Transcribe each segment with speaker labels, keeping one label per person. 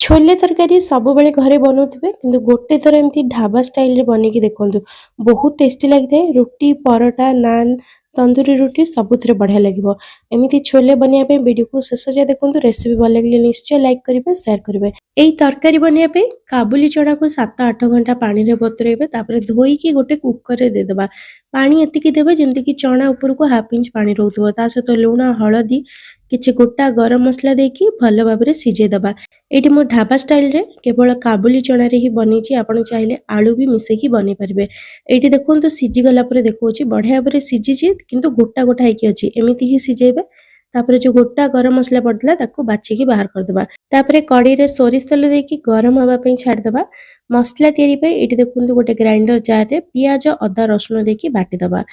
Speaker 1: छोले तरकारी सबुबले घरे बनाउथिबे किंतु गोटे थर एमती ढाबा स्टाइल रे बनेकी देखंतु बहुत टेस्टी लगिथे। रुटी परोटा नान तंदूरी रुटी सबुथिरे बढ़िया लगिवो। एमिति छोले बनिया पे वीडियो को शेष जाए देखंतु। रेसिपी भल लागले निश्चय लाइक करिवे शेयर करिवे। एई तरकारी बनिया पे काबुली चना को 7-8 घंटा पानी रे बतुरेबे तापर धोई की गोटे कुकर रे दे देबा। पानी एतिकी देबे जेमति कि चना ऊपर को हाफ इंच पानी रहउतबो। ता सहित लूण हळदी किछि गोटा गरम मसला देकी भल भाबरे सिजे दबा। एटी मो ढाबा स्टाइल रे केवल काबुली चना रे ही बनीची। आपण चाहिले आलू भी मिसेकी बनी परिबे। एटी देखंतु सिजी गला परे देखौची बढ़िया भाबरे सिजीची किंतु गोटा गोटा हेकी अछि। एमिति ही सिजेबे। तापरे जो गोटा गरम मसला पड़तला ताको बाची की बाहर कर दबा। तापरे कड़ी रे सोरिष तेल देकी गरम हवा पई छाड़ दबा। मसला तयारी पे एटी देखंतु गोटे ग्राइंडर जार रे पियाज अदा रसुन देकी बाटी दबा।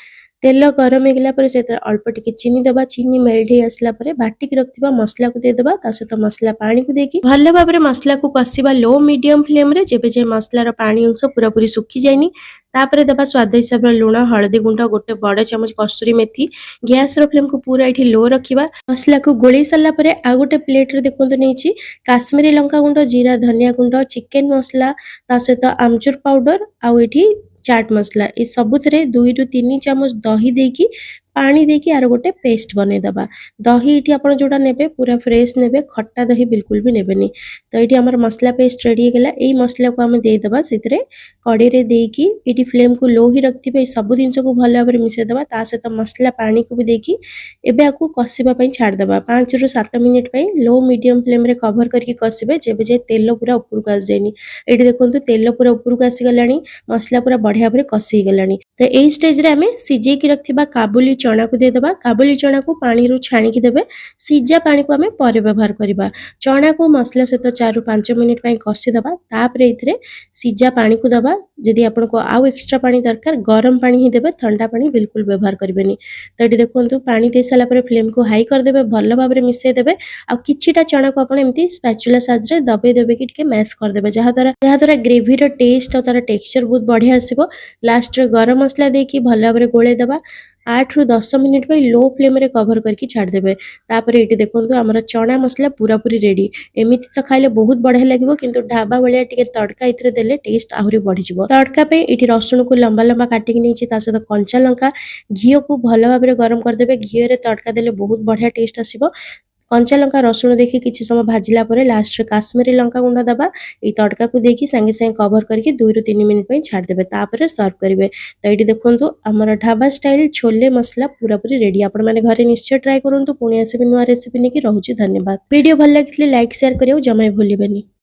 Speaker 1: तेल गरम हेगला पर से अल्प टिके चीनी दबा। चीनी मेल्ट हे आसला पर बाटी की रखथिबा मसला को दे दबा। ता सहित मसला पानी को देकी भल भाबरे मसला को कसिबा लो मीडियम फ्लेम रे जेबे जे मसला रो पानी अंश पूरा पूरी सुखी जायनी। तापरे दबा स्वाद हिसाब रे लूण हळदी गुंड गोटे बड़ चमच कसूरी मेथी। गैस रो फ्लेम को पूरा एठी लो रखिबा। मसला को गोळी साला परे आ गोटे प्लेट रे देखंतु नेछि काश्मीरी लंका गुंड जीरा धनिया गुंड चिकन मसला ता सहित आमचूर पाउडर आ एठी चाट मसला ए सबुथरे 2 रु 3 चमच दही देकी पानी देकी आरो गोटे पेस्ट बने दबा। दही इठी आपण जोडा नेबे पूरा फ्रेश नेबे खट्टा दही बिल्कुल भी नेबेनी। तो इठी हमर मसला पेस्ट रेडी गेला। एई मसला को हम दे दबा सेतरे कड़ी रे देकी इठी फ्लेम को लो ही रखथिबे। ए सब दिनस को भल भाबरे मिसे दबा। ता सहित मसला पानी को भी देकी एबे आकू कसिबा पई छाड़ दबा। 5 रु 7 मिनिट पई लो मीडियम फ्लेम रे कवर करके कसिबे जेबे जे तेल पूरा ऊपर को आस जायनी। एठी देखंतु तेल पूरा ऊपर को आसी गलानी। मसला पूरा बढ़िया भाबरे कसी गलानी। तो एई स्टेज रे हमें सिजे की रखथिबा काबुली चना को दे दबा। काबुली चना को पानी रु छाणी की देबे। सिजा पानी को हमें परे व्यवहार करिबा। चना को मसला सहित 4 रु 5 मिनिट पई कसी दबा। तापरे इथरे सिजा पानी को दबा। जदि आपण को आउ एक्स्ट्रा पानी दरकार गरम पानी ही देबे। ठंडा पानी बिल्कुल व्यवहार करिबेनी। तो एटी देखंतु पानी दे साला परे फ्लेम को हाई कर देबे। भल भाबरे मिसे देबे। आ किछिटा चना को आपण एम्ति स्पैचुला साज रे दबे देबे कि टिके मैश कर देबे। जहा द्वारा ग्रेवी रो टेस्ट और तार टेक्सचर बहुत बढ़िया आसीबो। लास्ट रे गरम मसला देकी भल भाबरे गोळे दबा। 8 रु 10 मिनिट पे लो फ्लेम रे कवर करके छाड़ देबे। तापर एटी देखंतु हमर चना मसला पूरा पूरी रेडी। एमिति तो खाइले बहुत बढ़िया लागिवो किंतु ढाबा वालिया टिके तड़का इथरे देले टेस्ट आहुरी बढ़ी जिवो। तड़का पे एटी रसुन को लंबा लंबा काटी के नेछि। ता सहित कंचा लंका घियो को भल भाबरे गरम कर देबे। घियो रे तड़का देले बहुत बढ़िया टेस्ट आसीबो। कंचा लंका रसुन देखि किछि समय भाजिला परे लास्ट रे काश्मीरी लंका गुंड दबा। ए तड़का को देखि संगे संगे कवर करके 2 रु 3 मिनिट पई छाड़ देबे। तापर सर्व करिवे। तो एटी देखंतु हमर ढाबा स्टाइल छोले मसला पूरा पूरी रेडी। आपण माने घरे निश्चय ट्राई करंतु। पुणी आसीबे नुवा रेसिपी नेकी। रहूची धन्यवाद। वीडियो भल लागितले लाइक शेयर करियो जमाई भूलिबेनी।